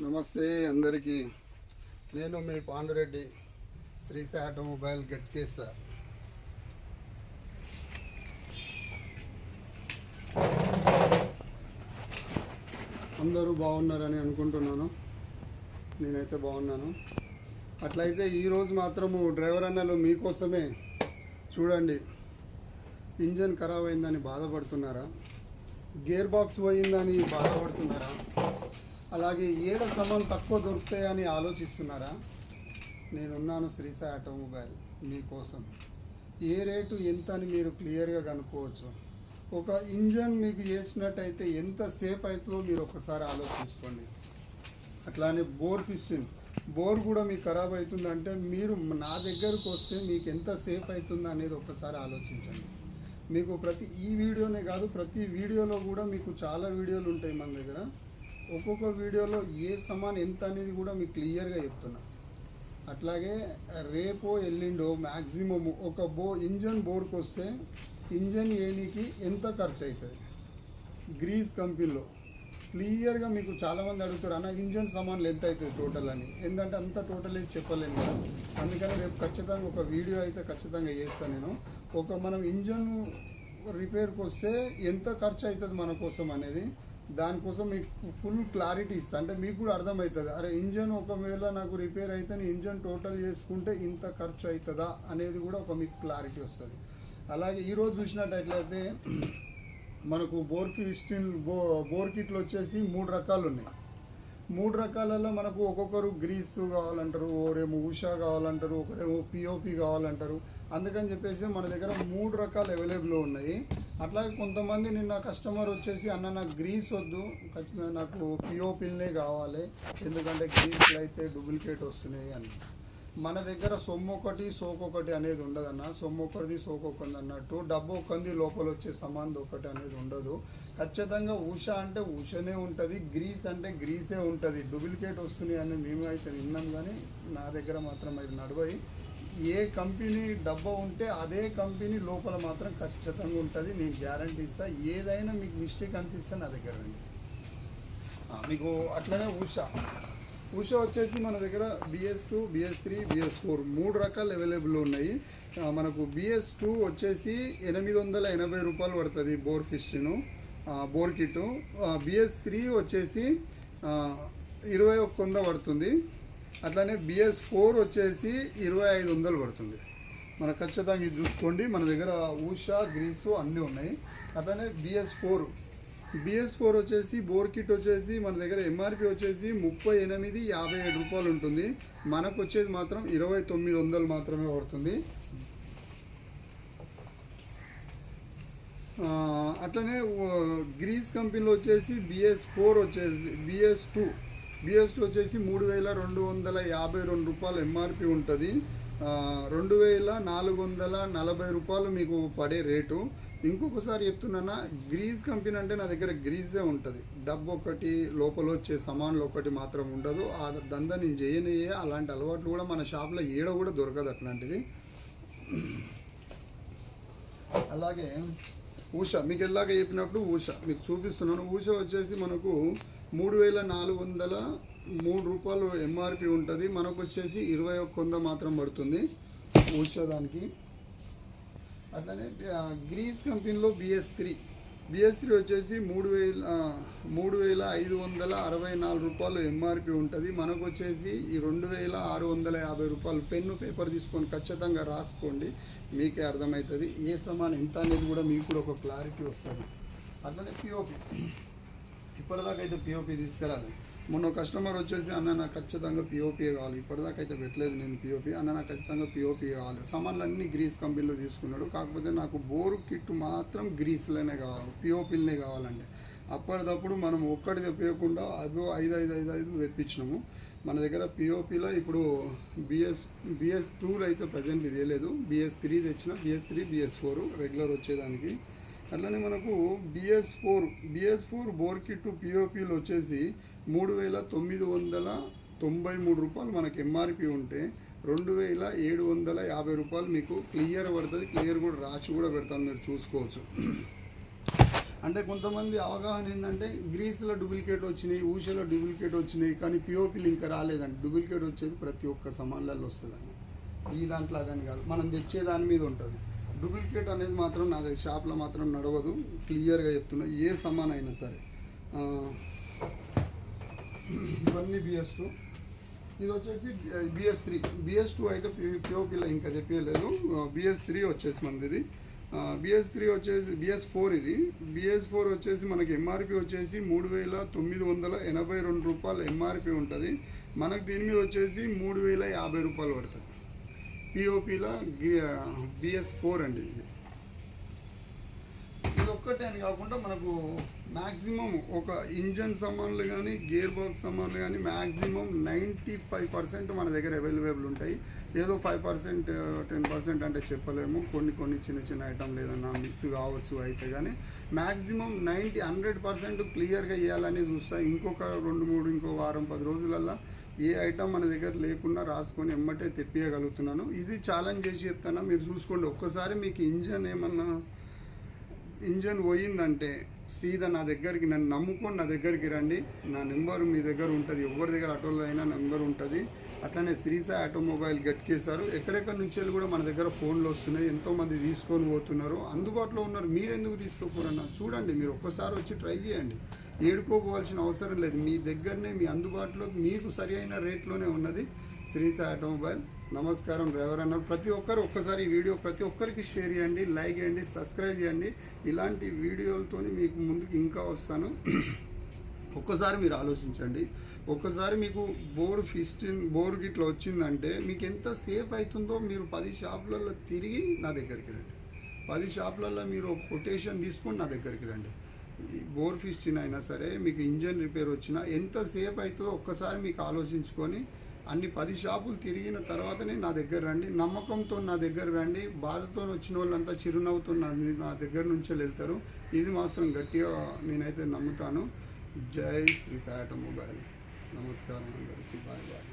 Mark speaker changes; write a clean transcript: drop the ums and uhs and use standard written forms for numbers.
Speaker 1: నమస్తే అందరికీ. నేను మీ పాండురెడ్డి, శ్రీసాయి ఆటోమొబైల్ గట్కేస్ సార్. అందరూ బాగున్నారని అనుకుంటున్నాను. నేనైతే బాగున్నాను. అట్లయితే ఈరోజు మాత్రము డ్రైవర్ అన్నలు మీకోసమే. చూడండి, ఇంజన్ ఖరాబ్ అయిందని బాధపడుతున్నారా? గేర్ బాక్స్ పోయిందని బాధపడుతున్నారా? అలాగే ఏడ సామాన్ తక్కువ దొరుకుతాయని ఆలోచిస్తున్నారా? నేనున్నాను శ్రీసాయి ఆటోమొబైల్ మీకోసం. ఏ రేటు ఎంత అని మీరు క్లియర్గా కనుక్కోవచ్చు. ఒక ఇంజన్ మీకు వేసినట్టయితే ఎంత సేఫ్ అవుతుందో మీరు ఒకసారి ఆలోచించుకోండి. అట్లానే బోర్ పిస్టన్, బోర్ కూడా మీకు ఖరాబ్ అవుతుందంటే మీరు నా దగ్గరకు వస్తే మీకు ఎంత సేఫ్ అవుతుందో అనేది ఒకసారి ఆలోచించండి. మీకు ఈ వీడియోనే కాదు, ప్రతి వీడియోలో కూడా మీకు చాలా వీడియోలు ఉంటాయి మన దగ్గర. ఒక్కొక్క వీడియోలో ఏ సామాన్ ఎంత అనేది కూడా మీకు క్లియర్గా చెప్తున్నా. అట్లాగే రేపో ఎల్లుండో మ్యాక్సిమము ఒక ఇంజన్ బోర్కి వస్తే ఇంజన్ ఏనికి ఎంత ఖర్చు అవుతుంది గ్రీస్ కంపెనీలో క్లియర్గా మీకు చాలామంది అడుగుతారు, అన్న ఇంజన్ సామాన్లు ఎంత అవుతుంది టోటల్ అని. ఏంటంటే అంత టోటల్ అయితే చెప్పలేను కదా. అందుకని రేపు ఖచ్చితంగా ఒక వీడియో అయితే ఖచ్చితంగా చేస్తాను నేను. మనం ఇంజన్ రిపేర్కి వస్తే ఎంత ఖర్చు అవుతుంది మన కోసం అనేది, దానికోసం మీకు ఫుల్ క్లారిటీ ఇస్తాను. అంటే మీకు కూడా అర్థమవుతుంది, అరే ఇంజన్ ఒకవేళ నాకు రిపేర్ అయితే ఇంజన్ టోటల్ చేసుకుంటే ఇంత ఖర్చు అవుతుందా అనేది కూడా మీకు క్లారిటీ వస్తుంది. అలాగే ఈరోజు చూసినట్టయితే మనకు బోర్ కిట్లు వచ్చేసి 3 రకాలు ఉన్నాయి. 3 రకాలలో మనకు ఒక్కొక్కరు గ్రీస్ కావాలంటారు, ఒకరేమో ఉషా కావాలంటారు, ఒకరేమో పిఓపి కావాలంటారు. అందుకని చెప్పేసి మన దగ్గర 3 రకాలు అవైలబుల్ ఉన్నాయి. అట్లాగే కొంతమంది నిన్న కస్టమర్ వచ్చేసి, అన్న నాకు గ్రీస్ వద్దు, ఖచ్చితంగా నాకు పిఓపిలనే కావాలి, ఎందుకంటే గ్రీస్లు అయితే డూప్లికేట్ వస్తున్నాయి అని. మన దగ్గర సొమ్ము ఒకటి సోకొకటి అనేది ఉండదన్న. సొమ్ము ఒకటిది సోకొకటి అన్నట్టు, డబ్బు ఒకంది లోపల వచ్చే సమాన్ ఒకటి అనేది ఉండదు. ఖచ్చితంగా ఉషా అంటే ఉషనే ఉంటుంది, గ్రీస్ అంటే గ్రీసే ఉంటుంది. డూప్లికేట్ వస్తున్నాయి అని మేము అయితే విన్నాం, కానీ నా దగ్గర మాత్రం అది నడవయి. ఏ కంపెనీ డబ్బా ఉంటే అదే కంపెనీ లోపల మాత్రం ఖచ్చితంగా ఉంటుంది, నేను గ్యారంటీ ఇస్తాను. ఏదైనా మీకు మిస్టేక్ అనిపిస్తే నా దగ్గర రండి. మీకు అట్లనే ఉషా వచ్చేసి మన దగ్గర BS2, BS3, BS4 3 రకాలు అవైలబుల్ ఉన్నాయి. మనకు BS2 వచ్చేసి 880 రూపాయలు పడుతుంది bore piston, bore kit. BS3 వచ్చేసి 2100 పడుతుంది. అట్లానే BS4 వచ్చేసి 2500 పడుతుంది. మనకు ఖచ్చితంగా ఇది చూసుకోండి, మన దగ్గర ఉషా గ్రీసు అన్నీ ఉన్నాయి. అట్లానే BS4 వచ్చేసి బోర్ కిట్ వచ్చేసి మన దగ్గర MRP వచ్చేసి 3857 రూపాయలు ఉంటుంది. మనకు వచ్చేది మాత్రం 2900 మాత్రమే పడుతుంది. అట్లనే గ్రీస్ కంపెనీలో వచ్చేసి BS4 వచ్చేసి BS2 వచ్చేసి 3252 రూపాయలు MRP ఉంటుంది. 2440 రూపాయలు మీకు పడే రేటు. ఇంకొకసారి చెప్తున్నానా, గ్రీస్ కంపెనీ అంటే నా దగ్గర గ్రీసే ఉంటుంది, డబ్బు ఒకటి లోపల వచ్చే సామాన్లు ఒకటి మాత్రం ఉండదు. ఆ దందా నేను చేయనయ్యే, అలాంటి అలవాట్లు కూడా మన షాప్లో ఏడ కూడా దొరకదు అట్లాంటిది. అలాగే ఉషా మీకు ఎలాగ చెప్పినప్పుడు ఉషా మీకు చూపిస్తున్నాను. ఉషా వచ్చేసి మనకు 3403 రూపాయలు MRP ఉంటుంది. మనకు వచ్చేసి 2100 మాత్రం పడుతుంది ఉషా దానికి. అట్లనే గ్రీస్ కంపెనీలో BS3 వచ్చేసి 3564 రూపాయలు MRP ఉంటుంది. మనకు వచ్చేసి 2650 రూపాయలు. పెన్ను పేపర్ తీసుకొని ఖచ్చితంగా రాసుకోండి, మీకే అర్థమవుతుంది ఏ సామాన్ ఎంత అనేది కూడా మీకు కూడా ఒక క్లారిటీ వస్తుంది. అట్లనే పిఓపి, ఇప్పటిదాకా అయితే పిఓపి తీసుకురాలి. మొన్న కస్టమర్ వచ్చేసి, అన్న నాకు ఖచ్చితంగా పిఓపి కావాలి, ఇప్పటిదాకా అయితే పెట్టలేదు నేను పిఓపి, అన్న నాకు ఖచ్చితంగా పిఓపి కావాలి. సామాన్లు అన్నీ గ్రీస్ కంపెనీలో తీసుకున్నాడు, కాకపోతే నాకు బోరు కిట్ మాత్రం గ్రీస్లోనే కావాలి, పిఓపిలనే కావాలంటే. అప్పటిదప్పుడు మనం ఒక్కటి తెప్పకుండా అదో 5 తెప్పించినాము. మన దగ్గర పిఓపిలో ఇప్పుడు BS2 అయితే ప్రజెంట్ ఇదే లేదు. BS3 తెచ్చిన, BS4 రెగ్యులర్ వచ్చేదానికి. అట్లనే మనకు BS4 బోర్ కిట్ పిఓపిలో వచ్చేసి 3993 రూపాయలు మనకి MRP ఉంటే 2750 రూపాయలు మీకు క్లియర్ పడుతుంది. క్లియర్ కూడా రాసి కూడా పెడతాను, మీరు చూసుకోవచ్చు. అంటే కొంతమంది అవగాహన ఏంటంటే గ్రీస్లో డూప్లికేట్ వచ్చినాయి, ఊషలో డూప్లికేట్ వచ్చినాయి, కానీ పిఓపిలు ఇంకా రాలేదండి. డూప్లికేట్ వచ్చేది ప్రతి ఒక్క సామాన్లలో వస్తుందండి. ఈ దాంట్లో అదని కాదు, మనం తెచ్చే దాని మీద ఉంటుంది. డూప్లికేట్ అనేది మాత్రం నాది షాప్లో మాత్రం నడవదు, క్లియర్గా చెప్తున్నా. ఏ సామాన్ అయినా సరే. ఇవన్నీ BS2, ఇది వచ్చేసి BS2 అయితే పిఓపిలో ఇంకా తెప్పియలేదు. BS3 వచ్చేసి మనది ఇది. BS3 వచ్చేసి BS4 ఇది. BS4 వచ్చేసి మనకి MRP వచ్చేసి 3,982 రూపాయలు MRP ఉంటుంది. మనకు దీని మీద వచ్చేసి 3,050 రూపాయలు పడుతుంది పిఓపిలో. BS4 అండి ఇది. ఇది ఒక్కటే అని కాకుండా మనకు మ్యాక్సిమం ఒక ఇంజన్ సామాన్లు కానీ గేర్ బాక్స్ సామాన్లు కానీ మ్యాక్సిమం 95% మన దగ్గర అవైలబుల్ ఉంటాయి. ఏదో 5% 10% అంటే చెప్పలేము. కొన్ని చిన్న ఐటమ్ లేదన్నా మిస్ కావచ్చు అయితే, కానీ మ్యాక్సిమం 100% క్లియర్గా ఇవ్వాలని చూస్తా. ఇంకొక 2-3 ఇంకో వారం 10 రోజులల్లో ఏ ఐటమ్ మన దగ్గర లేకుండా రాసుకొని ఎమ్మటే తెప్పియగలుగుతున్నాను. ఇది ఛాలెంజ్ చేసి చెప్తాను, మీరు చూసుకోండి. ఒక్కసారి మీకు ఇంజన్ పోయిందంటే సీదా నా దగ్గరికి, నన్ను నమ్ముకొని నా దగ్గరికి రండి. నా నెంబర్ మీ దగ్గర ఉంటుంది, ఎవరి దగ్గర ఆటోలో అయినా నెంబర్ ఉంటుంది. అట్లనే శ్రీసాయి ఆటోమొబైల్ గట్కేశారు. ఎక్కడెక్కడి నుంచి కూడా మన దగ్గర ఫోన్లు వస్తున్నాయి, ఎంతోమంది తీసుకొని పోతున్నారు, అందుబాటులో ఉన్నారు. మీరు ఎందుకు తీసుకోకూడన్నా చూడండి, మీరు ఒక్కసారి వచ్చి ట్రై చేయండి. ఏడుకోపోవాల్సిన అవసరం లేదు, మీ దగ్గరనే మీ అందుబాటులో మీకు సరి అయిన రేట్లోనే ఉన్నది శ్రీసాయి ఆటోమొబైల్. నమస్కారం డ్రైవర్ అన్నారు. ప్రతి ఒక్కరు ఒక్కసారి ఈ వీడియో ప్రతి ఒక్కరికి షేర్ చేయండి, లైక్ చేయండి, సబ్స్క్రైబ్ చేయండి. ఇలాంటి వీడియోలతో మీకు ముందుకు ఇంకా వస్తాను. ఒక్కసారి మీరు ఆలోచించండి. ఒక్కసారి మీకు బోర్ గిట్లా వచ్చిందంటే మీకు ఎంత సేఫ్ అవుతుందో. మీరు 10 షాపులలో తిరిగి నా దగ్గరికి రండి. 10 షాపులలో మీరు ఒక కొటేషన్ తీసుకొని నా దగ్గరికి రండి. ఈ బోర్ ఫిస్టిన్ అయినా సరే, మీకు ఇంజన్ రిపేర్ వచ్చినా ఎంత సేఫ్ అవుతుందో ఒక్కసారి మీకు ఆలోచించుకొని అన్ని 10 షాపులు తిరిగిన తర్వాతనే నా దగ్గర రండి. నమ్మకంతో నా దగ్గర రండి. బాధతో వచ్చిన వాళ్ళంతా చిరునవ్వుతో నా దగ్గర నుంచే వెళ్తారు. ఇది మాత్రం గట్టిగా నేనైతే నమ్ముతాను. జై శ్రీ సాయి ఆటోమొబైల్. నమస్కారం అందరికీ. Bye bye.